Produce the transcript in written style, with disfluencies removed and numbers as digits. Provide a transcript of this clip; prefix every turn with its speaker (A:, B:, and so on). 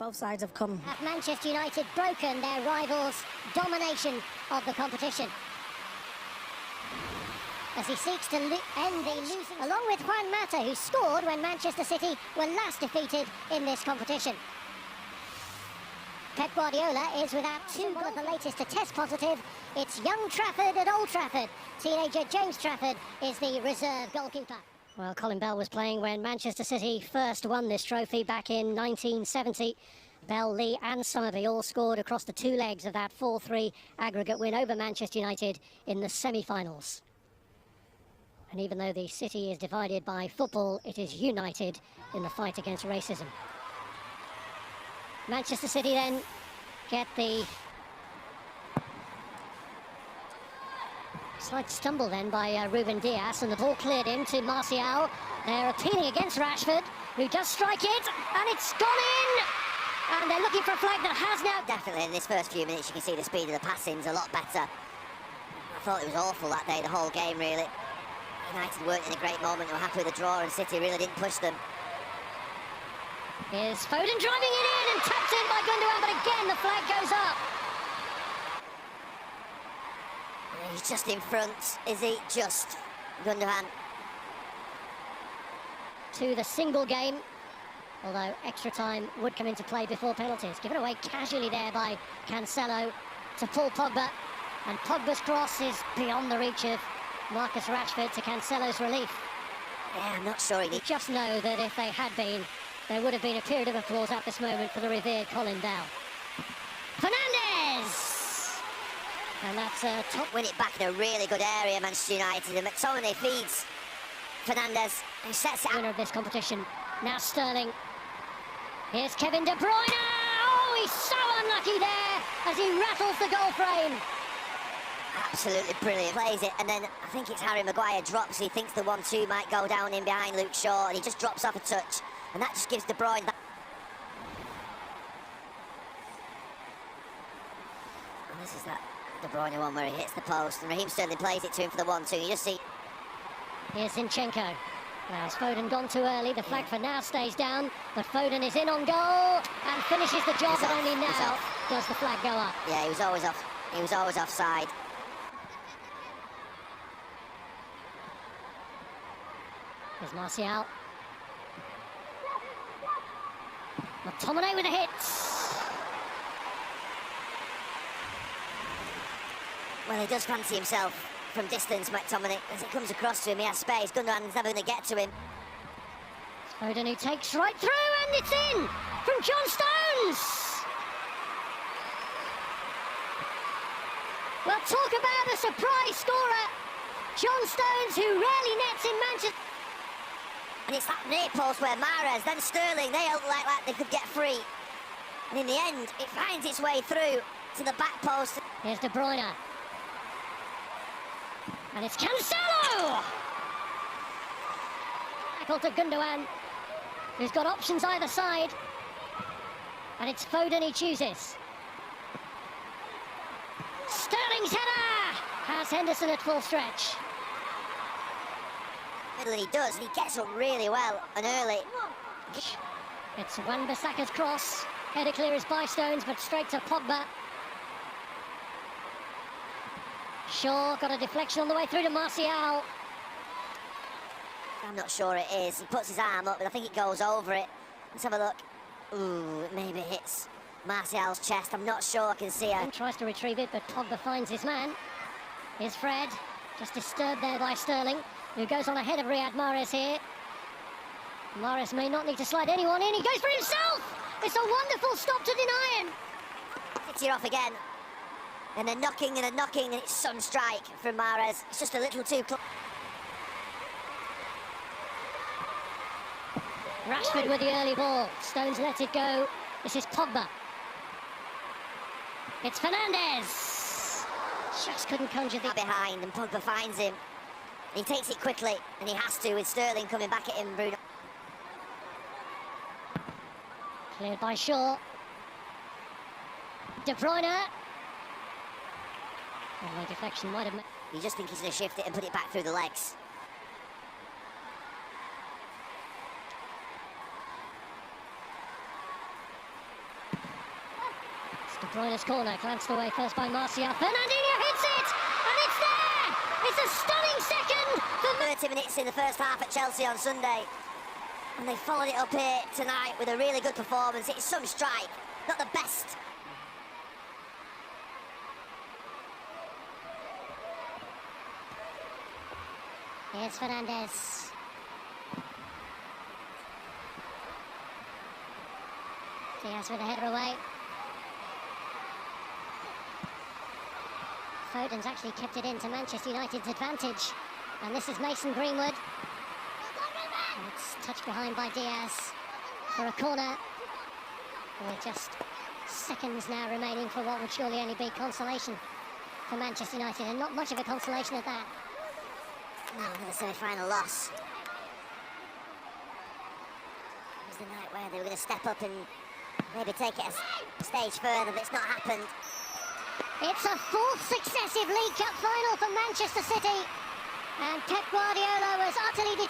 A: Both sides have come.
B: Have Manchester United broken their rivals' domination of the competition? As he seeks to end the losing, along with Juan Mata, who scored when Manchester City were last defeated in this competition. Pep Guardiola is without two goals, the latest to test positive. It's young Trafford at Old Trafford. Teenager James Trafford is the reserve goalkeeper. Well, Colin Bell was playing when Manchester City first won this trophy back in 1970. Bell, Lee and Summerby all scored across the two legs of that 4-3 aggregate win over Manchester United in the semi-finals. And even though the city is divided by football, it is united in the fight against racism. Manchester City then get the slight stumble then by Ruben Dias, and the ball cleared in to Martial. They're appealing against Rashford, who does strike it, and it's gone in! And they're looking for a flag that has now...
C: Definitely in this first few minutes you can see the speed of the passing's a lot better. I thought it was awful that day, the whole game really. United weren't in a great moment, they were happy with the draw, and City really didn't push them.
B: Here's Foden driving it in and tapped in by Gundogan, but again the flag goes up.
C: He's just in front, is he? Just Gundogan.
B: To the single game, although extra time would come into play before penalties. Given away casually there by Cancelo to Paul Pogba, and Pogba's cross is beyond the reach of Marcus Rashford to Cancelo's relief.
C: Yeah, I'm not sure
B: You just know that if they had been, there would have been a period of applause at this moment for the revered Colin Bell. Fernandes! And that's a top...
C: Win it back in a really good area, Manchester United. And McTominay feeds Fernandes, who sets it
B: winner of this competition. Now Sterling. Here's Kevin De Bruyne! Oh, he's so unlucky there as he rattles the goal frame.
C: Absolutely brilliant. Plays it, and then I think it's Harry Maguire drops. He thinks the 1-2 might go down in behind Luke Shaw, and he just drops off a touch. And that just gives De Bruyne that. And this is that De Bruyne one where he hits the post, and Raheem Sterling plays it to him for the 1-2. You just see.
B: Here's Zinchenko. Now has Foden gone too early? The flag for now stays down, but Foden is in on goal and finishes the job, but only now does the flag go up.
C: Yeah, he was always off. He was always offside.
B: Here's Martial. McTominay with a hit.
C: Well, he does fancy himself from distance, McTominay. As it comes across to him, he has space. Gundogan's never going to get to him.
B: Foden who takes right through, and it's in from John Stones. Well, talk about a surprise scorer. John Stones, who rarely nets in Manchester.
C: And it's that near post where Mahrez, then Sterling, they look like they could get free. And in the end, it finds its way through to the back post.
B: Here's De Bruyne. And it's Cancelo! Tackle to Gundogan, who's got options either side. And it's Foden he chooses. Sterling's header! Has Henderson at full stretch.
C: And he does, and he gets up really well and early.
B: It's Wan-Bissaka's cross. Header clears by Stones, but straight to Pogba. Shaw got a deflection on the way through to Martial.
C: I'm not sure it is. He puts his arm up, but I think it goes over it. Let's have a look. Ooh, it maybe hits Martial's chest. I'm not sure. I can see her.
B: Tries to retrieve it, but Pogba finds his man. Here's Fred, just disturbed there by Sterling, who goes on ahead of Riyad Mahrez here. Mahrez may not need to slide anyone in. He goes for himself! It's a wonderful stop to deny him.
C: It's off again. And they're knocking and they're knocking, and it's sun strike from Mahrez. It's just a little too close.
B: Rashford with the early ball. Stones lets it go. This is Pogba. It's Fernandes. Just couldn't conjure the...
C: behind, and Pogba finds him. He takes it quickly, and he has to, with Sterling coming back at him, Bruno.
B: Cleared by Shaw. De Bruyne. Oh, the deflection might have...
C: You just think he's going to shift it and put it back through the legs.
B: Broiler's corner, glanced away first by Martial. Fernandinho hits it, and it's there! It's a stunning second for
C: 30 minutes in the first half at Chelsea on Sunday. And they followed it up here tonight with a really good performance. It's some strike, not the best.
B: Here's Fernandez. Diaz with a header away. Foden's actually kept it in to Manchester United's advantage. And this is Mason Greenwood. And it's touched behind by Diaz for a corner. With just seconds now remaining for what would surely only be consolation for Manchester United, and not much of a consolation at that.
C: No, another semi-final loss. It was the night where they were going to step up and maybe take it a stage further, but it's not happened.
B: It's a fourth successive League Cup final for Manchester City, and Pep Guardiola was utterly determined.